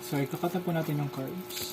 So, ikakata po natin ng cards.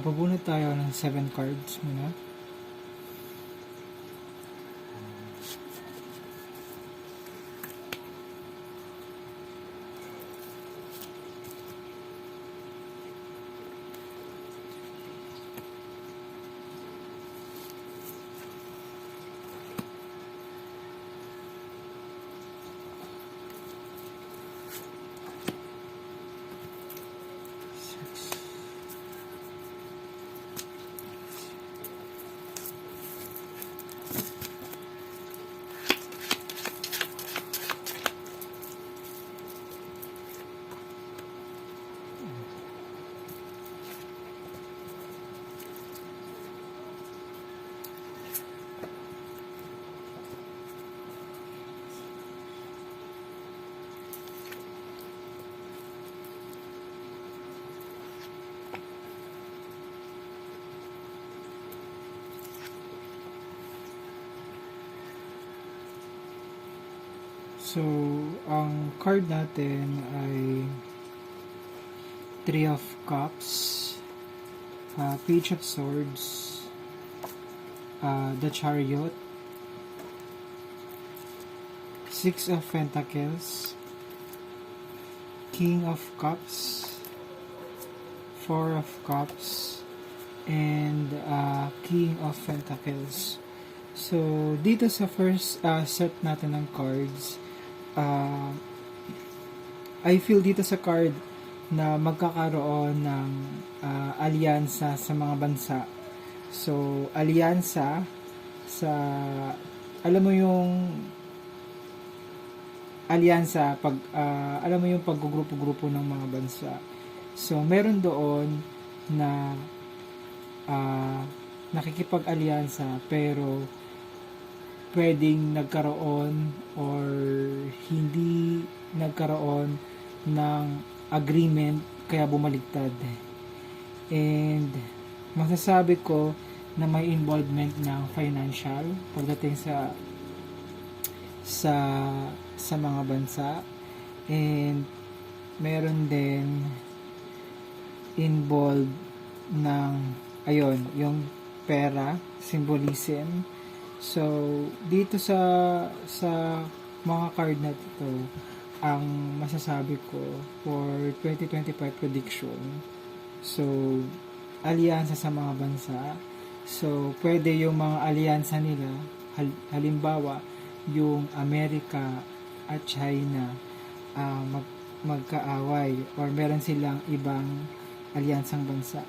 Pabunot tayo ng 7 cards muna. So, ang card natin ay Three of Cups, Page of Swords, the Chariot, Six of Pentacles, King of Cups, Four of Cups, and King of Pentacles. So, dito sa first set natin ng cards, I feel dito sa card na magkakaroon ng alyansa sa mga bansa. So, alyansa sa, alam mo yung alyansa, alam mo yung paggugrupo-grupo ng mga bansa. So, meron doon na nakikipag-alyansa pero pwedeng nagkaroon or hindi nagkaroon ng agreement kaya bumaligtad. And masasabi ko na may involvement ng financial pagdating sa mga bansa, and meron din involved ng yung pera, symbolism. So, dito sa mga card na ito, ang masasabi ko for 2025 prediction, so, alyansa sa mga bansa. So, pwede yung mga alyansa nila, halimbawa, yung Amerika at China, magkaaway, or meron silang ibang alyansang bansa.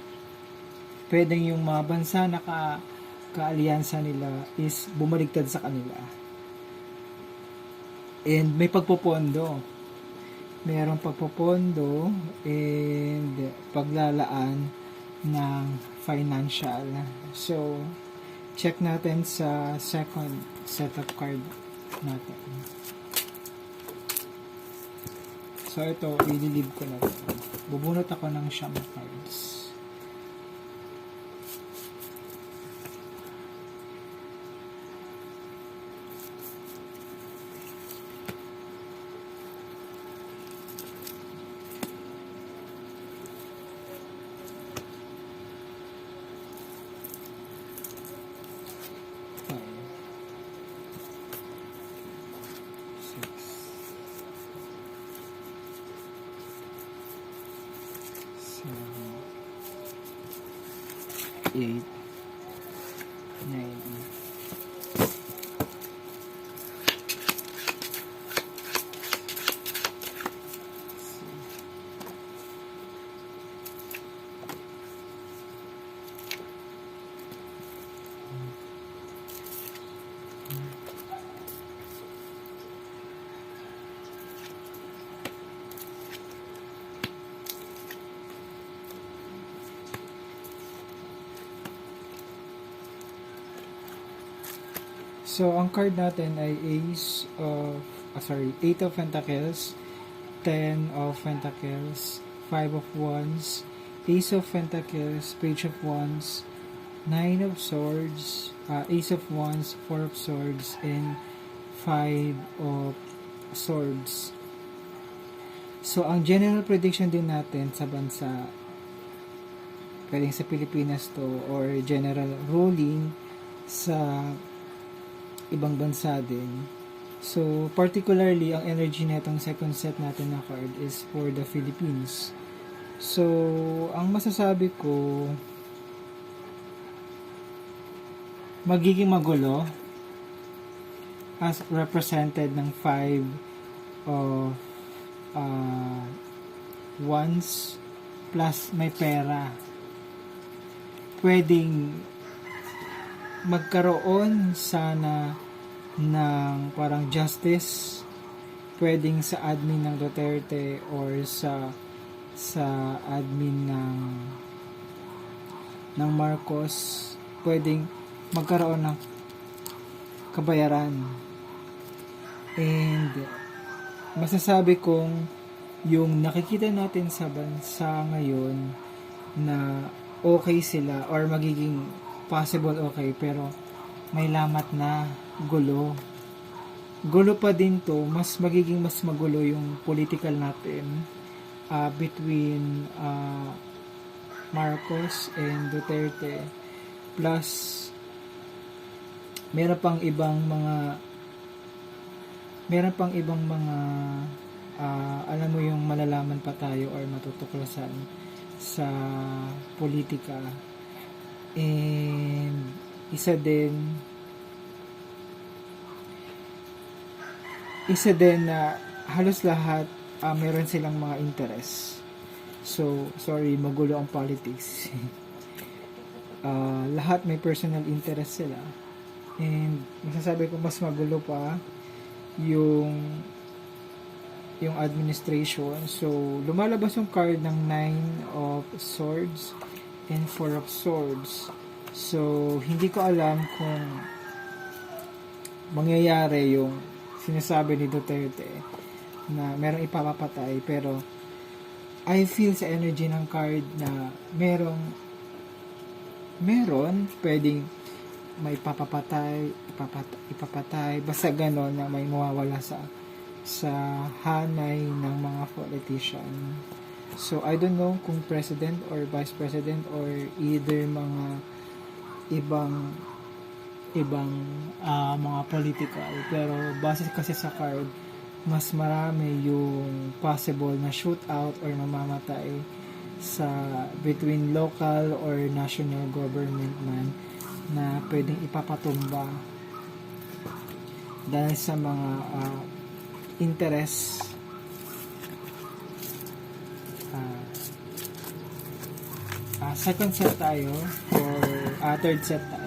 Pwede yung mga bansa na kaalyansa nila is bumaligtad sa kanila. And may pagpopondo. Mayroong pagpopondo and paglalaan ng financial. So, check natin sa second set of card natin. So, ito, ililib ko na ito. Bubunot ako ng siyam cards. Eight, 9, So, ang card natin ay Eight of Pentacles, Ten of Pentacles, Five of Wands, Ace of Pentacles, Page of Wands, Nine of Swords, Ace of Wands, Four of Swords, and Five of Swords. So, ang general prediction din natin sa bansa, pwedeng sa Pilipinas to, or general ruling sa ibang bansa din. So, particularly, ang energy netong second set natin na card is for the Philippines. So, ang masasabi ko, magiging magulo as represented ng Five of Wands plus may pera. Pwedeng magkaroon sana ng parang justice, pwedeng sa admin ng Duterte or sa admin ng Marcos, pwedeng magkaroon ng kabayaran. And masasabi kong yung nakikita natin sa bansa ngayon na okay sila or magiging possible okay, pero may lamat na gulo. Gulo pa din to, mas magulo yung political natin between Marcos and Duterte. Plus, meron pang ibang mga alam mo yung malalaman pa tayo or matutuklasan sa politika. And isa din na halos lahat meron silang mga interest. So, sorry, magulo ang politics. Lahat may personal interest sila. And masasabi ko mas magulo pa yung administration. So, lumalabas yung card ng Nine of Swords and Four of Swords. So, hindi ko alam kung mangyayari yung sinasabi ni Duterte na merong ipapapatay, pero I feel sa energy ng card na meron pwedeng may ipapatay, basta ganon na may mawawala sa hanay ng mga politician. So, I don't know kung president or vice president or either mga ibang mga political, pero base kasi sa card, mas marami yung possible na shootout or mamamatay sa between local or national government man na pwedeng ipapatumba dahil sa mga interest. Second set tayo or third set tayo.